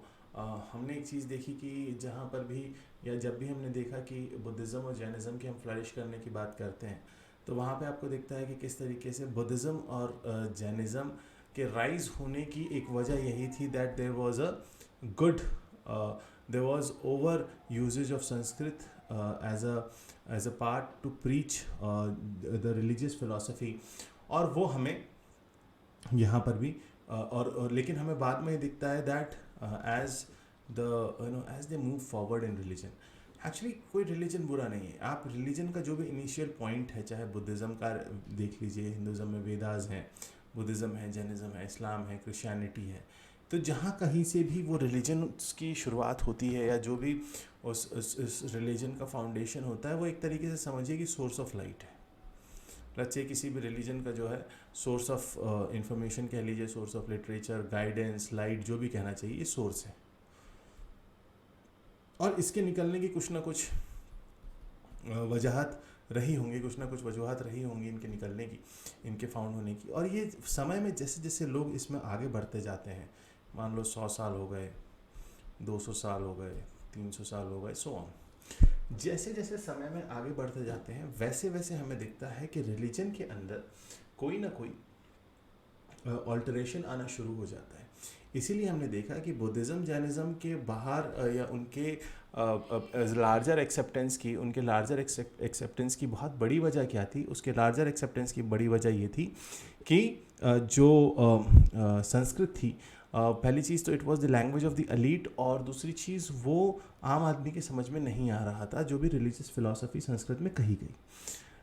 हमने एक चीज़ देखी कि जहाँ पर भी या जब भी हमने देखा कि बुद्धिज़्म और जैनिज़्म की हम फ्लरिश करने की बात करते हैं तो वहाँ पे आपको दिखता है कि किस तरीके से बुद्धिज़्म और जैनिज़्म के राइज होने की एक वजह यही थी that there was a good, there was over usages of Sanskrit as a part to preach the religious philosophy. और वो हमें यहाँ पर भी और लेकिन हमें बाद में दिखता है that as the age they move forward in religion, actually कोई रिलीजन बुरा नहीं है। आप रिलीजन का जो भी इनिशियल पॉइंट है, चाहे बुद्धिज़्म का देख लीजिए, हिंदुज़म में वेदास हैं, बुद्धिज़्म है, जैनिज़्म है, इस्लाम है, क्रिश्चियनिटी है, तो जहाँ कहीं से भी वो रिलीजन की शुरुआत होती है या जो भी उस रिलीजन का फाउंडेशन होता है वो एक तरीके से समझिए कि सोर्स ऑफ लाइट है। लेट्स से किसी भी रिलीजन का जो है सोर्स ऑफ इंफॉर्मेशन कह लीजिए, source of literature, guidance, light, जो भी कहना चाहिए, ये सोर्स है। और इसके निकलने की कुछ ना कुछ वजूहत रही होंगी, कुछ ना कुछ वजूहत रही होंगी इनके निकलने की, इनके फाउंड होने की। और ये समय में जैसे जैसे लोग इसमें आगे बढ़ते जाते हैं, मान लो 100 साल हो गए, 200 साल हो गए, 300 साल हो गए, सो ऑन, जैसे जैसे समय में आगे बढ़ते जाते हैं वैसे वैसे हमें दिखता है कि रिलीजन के अंदर कोई ना कोई ऑल्टरेशन आना शुरू हो जाता है। इसीलिए हमने देखा कि बुद्धिज़्म जैनिज़्म के बाहर या उनके लार्जर एक्सेप्टेंस की, उनके लार्जर एक्सेप्टेंस की बहुत बड़ी वजह क्या थी? उसके लार्जर एक्सेप्टेंस की बड़ी वजह ये थी कि जो संस्कृत थी, पहली चीज़ तो it was the language of the elite, और दूसरी चीज़ वो आम आदमी के समझ में नहीं आ रहा था जो भी रिलीजियस फिलॉसफी संस्कृत में कही गई।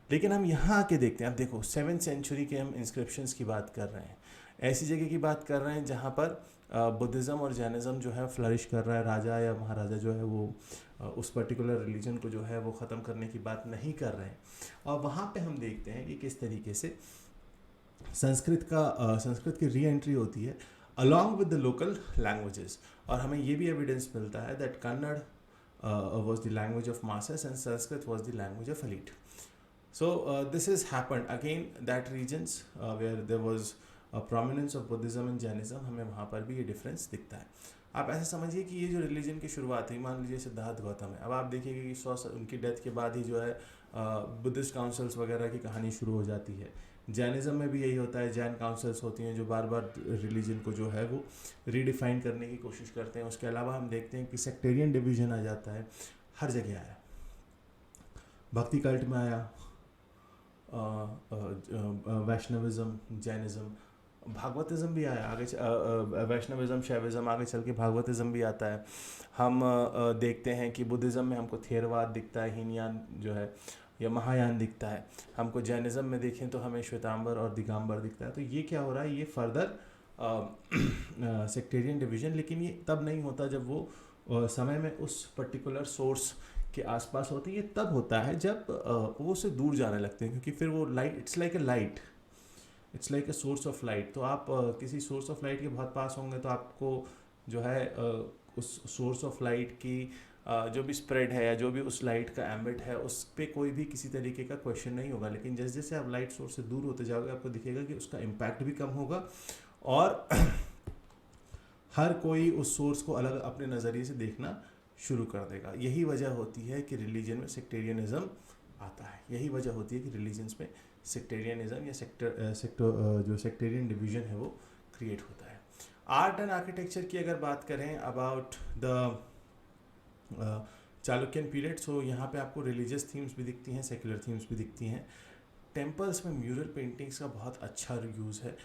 लेकिन हम यहाँ आके देखते हैं, अब देखो 7th सेंचुरी के हम इंस्क्रिप्शंस की बात कर रहे हैं, ऐसी जगह की बात कर रहे हैं जहाँ पर बुद्धिज़्म और जैनिज़्म जो है फ्लरिश कर रहा है, राजा या महाराजा जो है वो उस पर्टिकुलर रिलीजन को जो है वो ख़त्म करने की बात नहीं कर रहे हैं। और वहाँ पे हम देखते हैं कि किस तरीके से संस्कृत की री एंट्री होती है along with the local languages. और हमें ये भी एविडेंस मिलता है that Kannada was the language of masses and Sanskrit was the language of elite. So this has happened again, that regions where there was a prominence of Buddhism and Jainism, हमें वहाँ पर भी ये डिफरेंस दिखता है। आप ऐसे समझिए कि ये जो रिलीजन की शुरुआत हुई, मान लीजिए सिद्धार्थ गौतम है, अब आप देखिएगा कि 100 उनकी डेथ के बाद ही जो है बुद्धिस्ट काउंसिल्स वगैरह की कहानी शुरू हो जाती है। जैनिज़्म में भी यही होता है, जैन काउंसिल्स होती हैं जो बार बार रिलीजन को जो है वो रीडिफाइन करने की कोशिश करते हैं। उसके अलावा हम देखते हैं कि सेक्टेरियन डिवीजन आ जाता है, हर जगह आया, भक्ति कल्ट में आया, वैष्णविज्म, जैनिज़्म, भागवतिज्म भी आया आगे, वैष्णविज्म, शैविज्म, आगे चल के भागवतिज्म भी आता है। हम देखते हैं कि बुद्धिज़्म में हमको थेरवाद दिखता है, हीनयान जो है, या महायान दिखता है। हमको जैनिज़्म में देखें तो हमें श्वेतांबर और दिगंबर दिखता है। तो ये क्या हो रहा है, ये फर्दर सेक्टेरियन डिवीजन। लेकिन ये तब नहीं होता जब वो समय में उस पर्टिकुलर सोर्स के आसपास होती है। ये तब होता है जब वो उससे दूर जाने लगते हैं, क्योंकि फिर वो light, it's like a source of light. तो आप किसी सोर्स ऑफ लाइट के बहुत पास होंगे तो आपको जो है उस सोर्स ऑफ लाइट की जो भी स्प्रेड है या जो भी उस लाइट का एम्बिट है, उस पर कोई भी किसी तरीके का क्वेश्चन नहीं होगा। लेकिन जैसे जैसे आप लाइट सोर्स से दूर होते जाओगे, आपको दिखेगा कि उसका इम्पैक्ट भी कम होगा और हर कोई उस सोर्स को अलग अपने नज़रिए से देखना शुरू कर देगा। यही वजह होती है कि रिलीजन में सेक्टेरियनिज्म आता है, यही वजह होती है कि रिलीजन्स में सेक्टेरियनिज्म या जो सेक्टेरियन डिवीजन है वो क्रिएट होता है। आर्ट एंड आर्किटेक्चर की अगर बात करें अबाउट द चालुक्यन पीरियड, सो यहाँ पे आपको रिलीजियस थीम्स भी दिखती हैं, सेक्युलर थीम्स भी दिखती हैं। टेम्पल्स में म्यूरल पेंटिंग्स का बहुत अच्छा यूज़ है।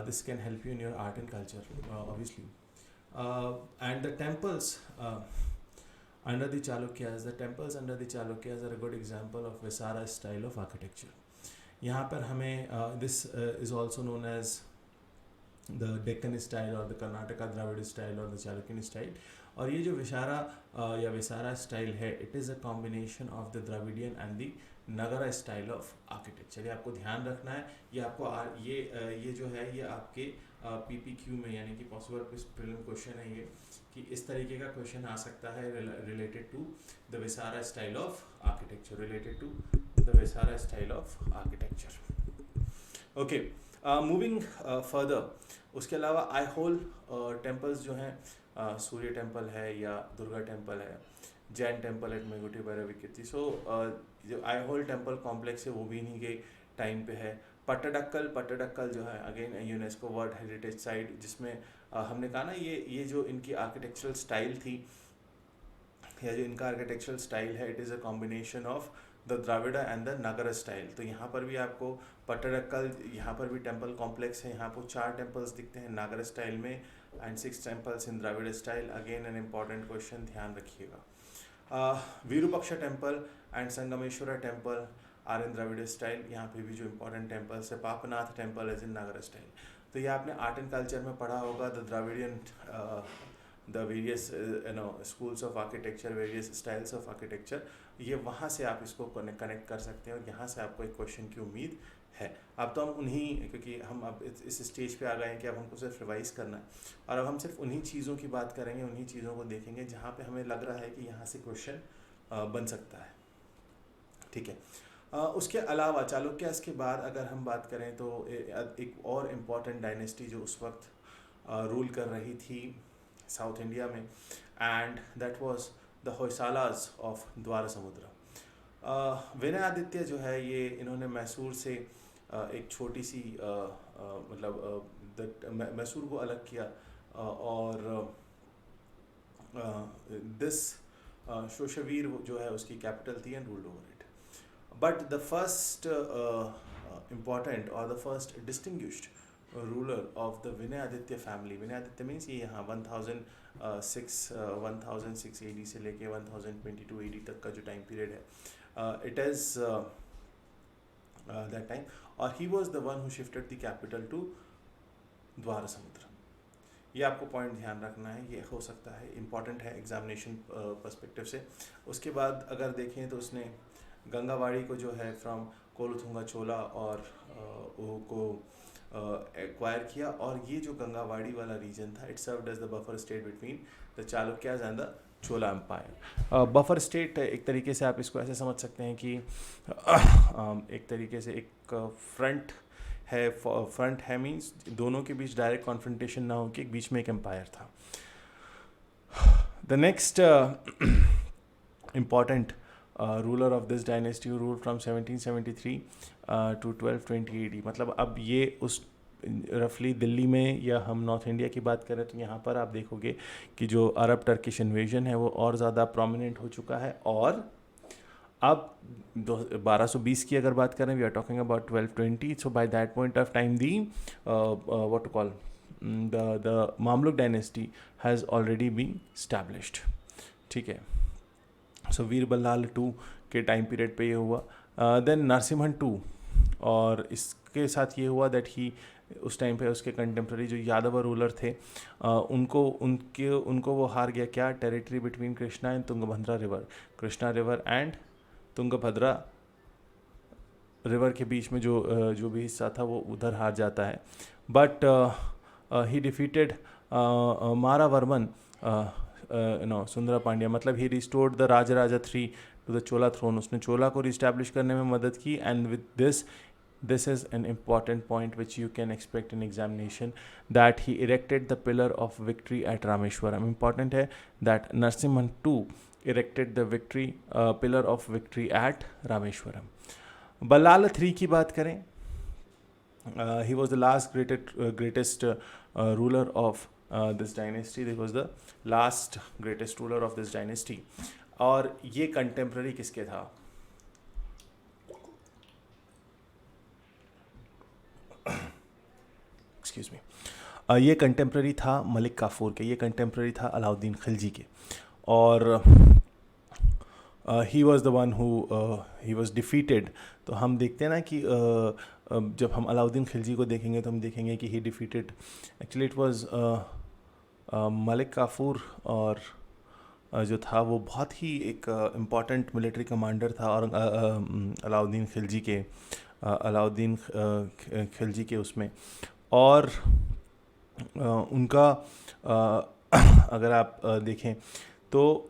This can help you in your art and culture obviously. And the temples under the Chalukyas, the temples under the Chalukyas are a good example of Visara style of architecture. यहाँ पर हमें this is also known as the Deccan style or the Karnataka Dravid style or the Chalukyan style. और ये जो विशारा या Vesara style है, it is a combination of the Dravidian and the Nagara style of architecture. ये आपको ध्यान रखना है। ये आपको ये जो है ये आपके PPQ में, यानी कि पॉसिबल प्रीलिम क्वेश्चन है ये, कि इस तरीके का क्वेश्चन आ सकता है related to the Vesara style of architecture, related to the Vesara style of architecture. Okay, moving further, उसके अलावा आईहोल टेम्पल्स जो हैं, सूर्य टेम्पल है या दुर्गा टेम्पल है, जैन टेम्पल एट मेगुटी भैरविकीर्ति। सो जो आईहोल टेम्पल कॉम्प्लेक्स है वो भी इन्हीं के टाइम पे है। पट्टडक्कल जो है again UNESCO world heritage site, जिसमें हमने कहा ना ये जो इनकी आर्किटेक्चरल स्टाइल थी, या जो इनका आर्किटेक्चरल स्टाइल है, it is a combination of the Dravida and the Nagar style. तो यहाँ पर भी आपको पट्टडक्कल, यहाँ पर भी टेम्पल कॉम्प्लेक्स है, यहाँ पर 4 टेम्पल्स दिखते हैं नागर स्टाइल में and 6 temples in Dravida style. Again an important question, ध्यान रखिएगा। Virupaksha temple and Sangameshwara temple are in Dravida style. यहाँ पे भी जो इम्पोर्टेंट टेम्पल्स है, पापनाथ टेम्पल इज इन नागर स्टाइल। तो ये आपने आर्ट एंड कल्चर में पढ़ा होगा, the Dravidian the various schools of architecture, various styles of architecture. ये वहाँ से आप इसको कनेक्ट कर सकते हैं और यहाँ से आपको एक क्वेश्चन की उम्मीद है। अब तो हम उन्हीं, क्योंकि हम अब इस स्टेज पे आ गए हैं कि अब हमको सिर्फ रिवाइज करना है, और अब हम सिर्फ उन्हीं चीज़ों की बात करेंगे, उन्हीं चीज़ों को देखेंगे जहाँ पे हमें लग रहा है कि यहाँ से क्वेश्चन बन सकता है। ठीक है, उसके अलावा चालुक्यास के बाद अगर हम बात करें तो एक और इम्पॉर्टेंट डायनेस्टी जो उस वक्त रूल कर रही थी साउथ इंडिया में, and that was the Hoysalas of Dwara Samudra. विनय आदित्य जो है, ये इन्होंने मैसूर से एक छोटी सी मैसूर को अलग किया, और दिस शोशवीर जो है उसकी कैपिटल थी and ruled over it. But the first important or the first distinguished ruler of the Vinay Aditya family, Vinay Aditya means ये यहाँ 1006 AD से लेके 1022 AD तक का जो टाइम पीरियड है, it is that time, और he was the one who shifted the capital to द्वार समुद्र। ये आपको पॉइंट ध्यान रखना है, ये हो सकता है इम्पॉर्टेंट है एग्जामिनेशन पर्सपेक्टिव से। उसके बाद अगर देखें तो उसने गंगावाड़ी को जो है फ्रॉम कोलुथुंगा चोला और को एक्वायर किया, और ये जो गंगावाड़ी वाला रीजन था, it served as the buffer state between the Chalukyas and the Chola empire. Buffer state एक तरीके से आप इसको ऐसे समझ सकते हैं कि एक तरीके से एक फ्रंट है मीन्स दोनों के बीच डायरेक्ट कॉन्फ्रंटेशन ना हो, कि एक बीच में एक एम्पायर था। The next important ruler of this dynasty who ruled from 1773 to 1220 AD, मतलब अब ये उस रफली दिल्ली में, या हम नॉर्थ इंडिया की बात करें तो यहाँ पर आप देखोगे कि जो अरब टर्किश इन्वेजन है वो और ज़्यादा प्रोमिनेंट हो चुका है। और अब 1220 की अगर बात करें, we are talking about 1220, so by that point of time the what to call the Mamluk dynasty has already been established. ठीक है, सो वीर बल्लाल टू के टाइम पीरियड पे ये हुआ। देन नरसिम्हन टू, और इसके साथ ये हुआ दैट ही उस टाइम पे उसके कंटेम्प्रेरी जो यादव रूलर थे उनको वो हार गया क्या, territory between Krishna and Tungabhadra river, Krishna river and Tungabhadra river के बीच में जो भी हिस्सा था वो उधर हार जाता है। But he defeated Maravarman Sundara Pandya, मतलब he restored the Rajaraja 3 to the Chola throne, उसने चोला को रिस्टैब्लिश करने में मदद की। And with this is an important point which you can expect in examination, that he erected the pillar of victory at Rameshwaram. Important है that Narasimhan II erected the pillar of victory at Rameshwaram. Ballal III की बात करें, he was the last greatest ruler of this dynasty. He was the last greatest ruler of this dynasty. और ये contemporary किसके था? Excuse me, ये contemporary था मलिक काफूर के, ये कंटेम्प्रेरी था अलाउद्दीन खिलजी के। और ही was the one who he was defeated. तो हम देखते हैं ना कि जब हम अलाउद्दीन खिलजी को देखेंगे तो हम देखेंगे कि he defeated, actually it was Malik Kafur, और जो था वो बहुत ही एक इम्पॉर्टेंट मिलिट्री कमांडर था। और अलाउद्दीन खिलजी के उसमें, और उनका अगर आप देखें तो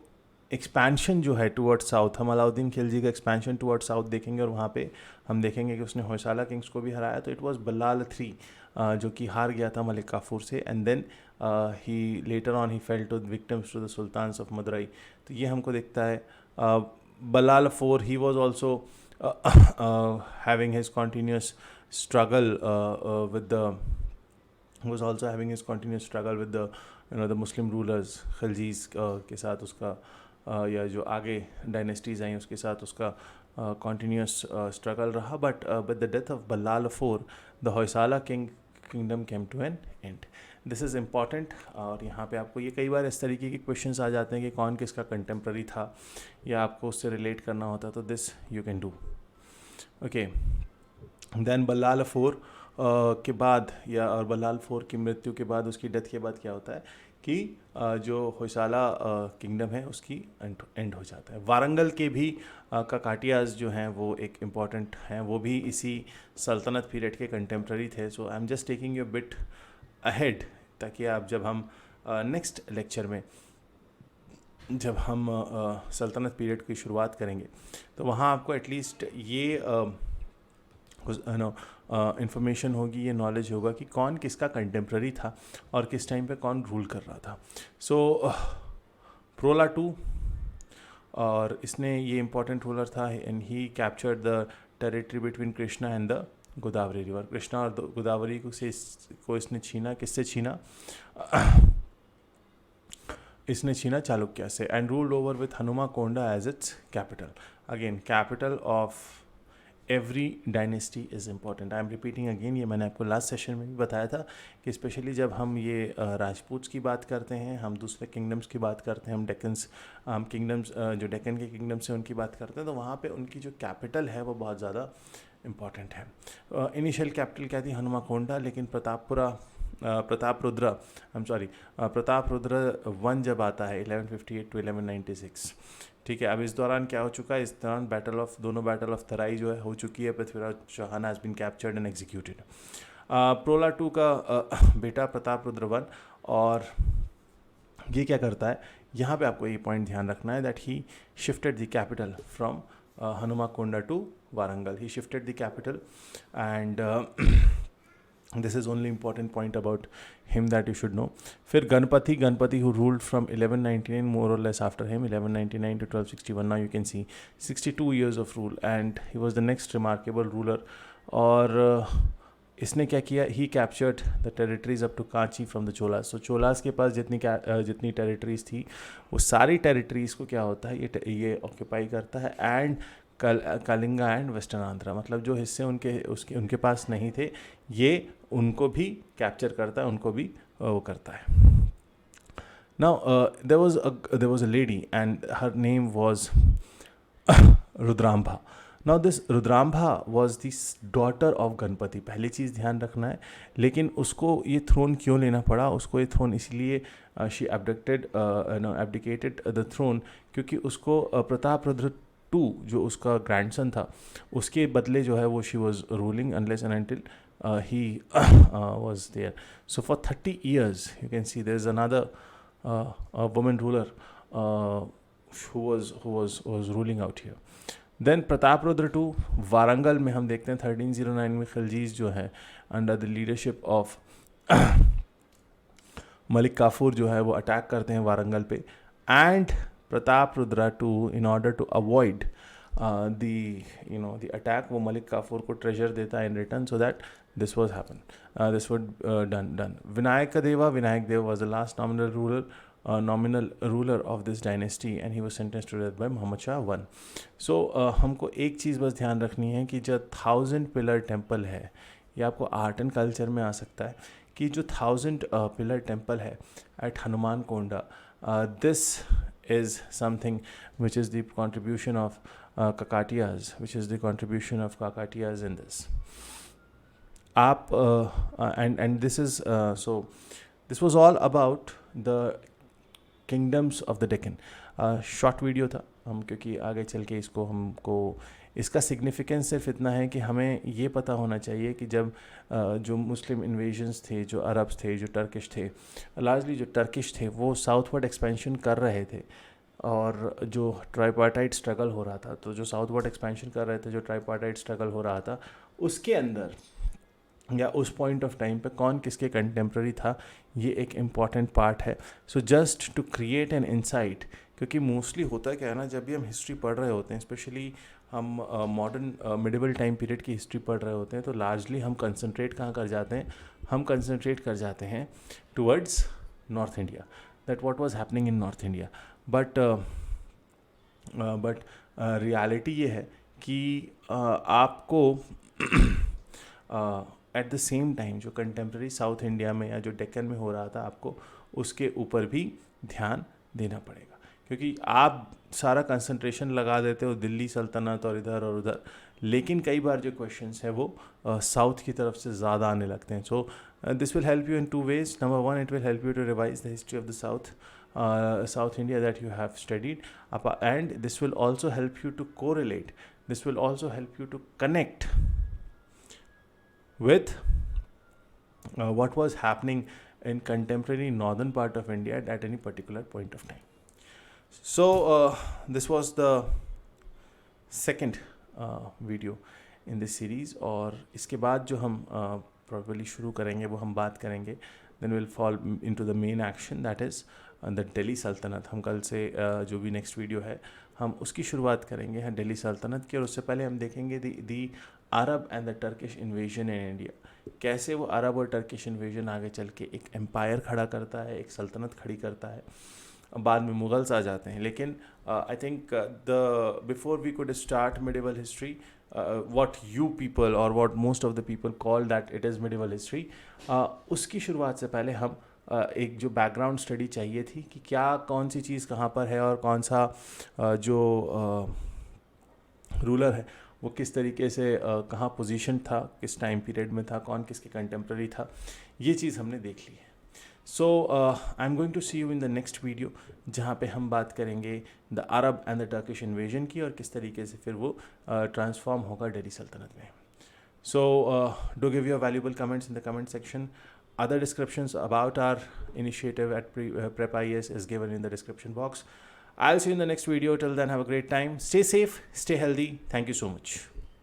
एक्सपेंशन जो है टुवर्ड्स साउथ, हम अलाउद्दीन खिलजी का एक्सपेंशन टुवर्ड्स साउथ देखेंगे, और वहाँ पे हम देखेंगे कि उसने होयसाला किंग्स को भी हराया। तो इट वाज बल्लाल III जो कि हार गया था मलिक काफूर से, and then he later on he fell to victims to the sultans of Madurai. तो ये हमको दिखता है। Ballala IV, he was also having his continuous struggle with the Muslim rulers, Khiljis के साथ उसका या जो आगे डायनेस्टीज़ आई उसके साथ उसका continuous struggle रहा। But with the death of Ballal IV, the Hoysala kingdom came to an end. This is important. और यहाँ पे आपको ये कई बार इस तरीके के क्वेश्चंस आ जाते हैं कि कौन किसका कंटेम्प्रेरी था, या आपको उससे रिलेट करना होता, तो this you can do. Okay, then Ballala IV के बाद, या और बल्लाल IV की मृत्यु के बाद, उसकी डेथ के बाद क्या होता है कि जो होयसाला किंगडम है उसकी एंड हो जाता है। वारंगल के भी काकाटियाज जो हैं वो एक इम्पॉर्टेंट हैं, वो भी इसी सल्तनत पीरियड के कंटेम्प्रेरी थे। So I am just taking you bit ahead, ताकि आप जब हम नेक्स्ट लेक्चर में जब हम सल्तनत पीरियड की शुरुआत करेंगे तो वहाँ आपको एटलीस्ट ये इन्फॉर्मेशन होगी, ये नॉलेज होगा कि कौन किसका कंटेम्प्रेरी था और किस टाइम पे कौन रूल कर रहा था। सो प्रोला II, और इसने ये इम्पोर्टेंट रूलर था, and he captured the territory between Krishna and the Godavari river. Krishna और गोदावरी को इसने छीना, किससे छीना? इसने छीना चालुक्य से, and ruled over with Hanumakonda as its capital. Again, capital of every dynasty is important. I am repeating again, ये मैंने आपको लास्ट सेशन में भी बताया था कि स्पेशली जब हम ये राजपूत्स की बात करते हैं, हम दूसरे किंगडम्स की बात करते हैं, हम डेक्कन्स किंगडम्स जो डेक्कन के किंगडम्स हैं उनकी बात करते हैं, तो वहाँ पे उनकी जो कैपिटल है वो बहुत ज़्यादा इम्पॉर्टेंट है। इनिशियल कैपिटल क्या थी? हनुमाकोंडा, लेकिन प्रतापरुद्र I जब आता है 1158 to 1196, ठीक है। अब इस दौरान क्या हो चुका है? इस दौरान दोनों बैटल ऑफ तराई जो है हो चुकी है। Prithviraj Chauhan has been captured and executed. Prola II का बेटा प्रतापरुद्र I, और ये क्या करता है, यहाँ पे आपको ये पॉइंट ध्यान रखना है that he shifted the capital from Hanumakonda to Warangal. He shifted the capital, and This is only important point about him that you should know. फिर Ganpati who ruled from 1199 more or less after him, 1199 to 1261. Now you can see 62 years of rule, and he was the next remarkable ruler. और इसने क्या किया, he captured the territories up to Kanchi from the Cholas. So Cholas के पास जितनी territories थी वो सारी टेरिटरीज को क्या होता है, ये ऑक्यूपाई करता है. And Kalinga and western Andhra, मतलब जो हिस्से उनके पास नहीं थे ये उनको भी कैप्चर करता है, उनको भी वो करता है. Now there was a lady and her name was Rudramba. Now this Rudramba was this daughter of Ganapati. पहली चीज़ ध्यान रखना है, लेकिन उसको ये थ्रोन क्यों लेना पड़ा, उसको ये थ्रोन इसलिए शी एब्डिकेटेड द थ्रोन क्योंकि उसको प्रतापरुद्र टू जो उसका ग्रैंडसन था उसके बदले जो है वो she was ruling unless and until he was there. So for 30 years you can see there's another a woman ruler who was ruling out here. Then Prataparudra two Warangal में हम देखते हैं 1309 में खिलजीज जो है under the leadership of Malik Kafur जो है वो अटैक करते हैं वारंगल पे. And Prataparudra two in order to avoid the attack वो मलिक काफूर को ट्रेजर देता है in return so that this was happen, this would done. Vinayak Deva was the last nominal ruler of this dynasty and he was sentenced to death by Muhammad Shah I. So हमको एक चीज़ बस ध्यान रखनी है कि जो 1000 pillar temple है, ये आपको आर्ट एंड कल्चर में आ सकता है कि जो 1000 पिलर टेम्पल है एट हनुमान कोंडा, this is something which is the contribution of Kakatiyas, which is the contribution of Kakatiyas in this. And this is so this was all about the kingdoms of the Deccan. Short video था हम, क्योंकि आगे चल के हमको इसका significance सिर्फ इतना है कि हमें ये पता होना चाहिए कि जब जो मुस्लिम इन्वेजन्स थे, जो अरब्स थे, जो टर्किश थे, लार्जली जो टर्किश थे वो साउथवर्ड एक्सपेंशन कर रहे थे और जो ट्राइपार्टाइट स्ट्रगल हो रहा था, तो जो साउथवर्ड एक्सपेंशन कर रहे थे, जो ट्राइपार्टाइट स्ट्रगल हो रहा था, उसके अंदर या उस पॉइंट ऑफ टाइम पे कौन किसके कंटेम्प्रेरी था, ये एक इम्पॉर्टेंट पार्ट है. So just to create an insight, क्योंकि मोस्टली होता क्या है ना, जब भी हम हिस्ट्री पढ़ रहे होते हैं, स्पेशली हम मॉडर्न मिडिवल टाइम पीरियड की हिस्ट्री पढ़ रहे होते हैं, तो लार्जली हम कंसंट्रेट कहाँ कर जाते हैं, हम कंसंट्रेट कर जाते हैं towards north India, that what was happening in north India. But reality ये है कि आपको एट द सेम टाइम जो कंटेम्प्रेरी साउथ इंडिया में या जो डेक्कन में हो रहा था, आपको उसके ऊपर भी ध्यान देना पड़ेगा, क्योंकि आप सारा कंसंट्रेशन लगा देते हो दिल्ली सल्तनत और इधर और उधर, लेकिन कई बार जो क्वेश्चंस है वो साउथ की तरफ से ज़्यादा आने लगते हैं. So this will help you in 2 ways. Number 1, it will help you to revise the history of the South India that you have studied, and this will also help you to correlate, this will also help you to connect with what was happening in contemporary northern part of India at any particular point of time. So this was the second video in this series, और इसके बाद जो हम probably शुरू करेंगे वो हम बात करेंगे, then we'll fall into the main action, that is the Delhi सल्तनत. हम कल से जो भी नेक्स्ट वीडियो है हम उसकी शुरुआत करेंगे हैं दिल्ली सल्तनत की, और उससे पहले हम देखेंगे the Arab and the Turkish invasion in India, कैसे वो अरब और टर्किश इन्वेजन आगे चल के एक एम्पायर खड़ा करता है, एक सल्तनत खड़ी करता है. बाद में मुगल्स आ जाते हैं, लेकिन I think the before we could start medieval history, what you people or what most of the people call that it is medieval history, उसकी शुरुआत से पहले हम एक जो बैकग्राउंड स्टडी चाहिए थी कि क्या कौन सी चीज़ कहाँ पर है और कौन सा जो रूलर है वो किस तरीके से कहाँ पोजीशन था, किस टाइम पीरियड में था, कौन किसके कंटेम्प्रेरी था, ये चीज़ हमने देख ली है. So I am going to see you in the next video, जहाँ पे हम बात करेंगे the Arab and the Turkish invasion की और किस तरीके से फिर वो ट्रांसफॉर्म होगा दिल्ली सल्तनत में. So do give your valuable comments in the comment section. Other descriptions about our initiative at Prep IAS is given in the description box. I'll see you in the next video. Till then, have a great time. Stay safe, stay healthy. Thank you so much.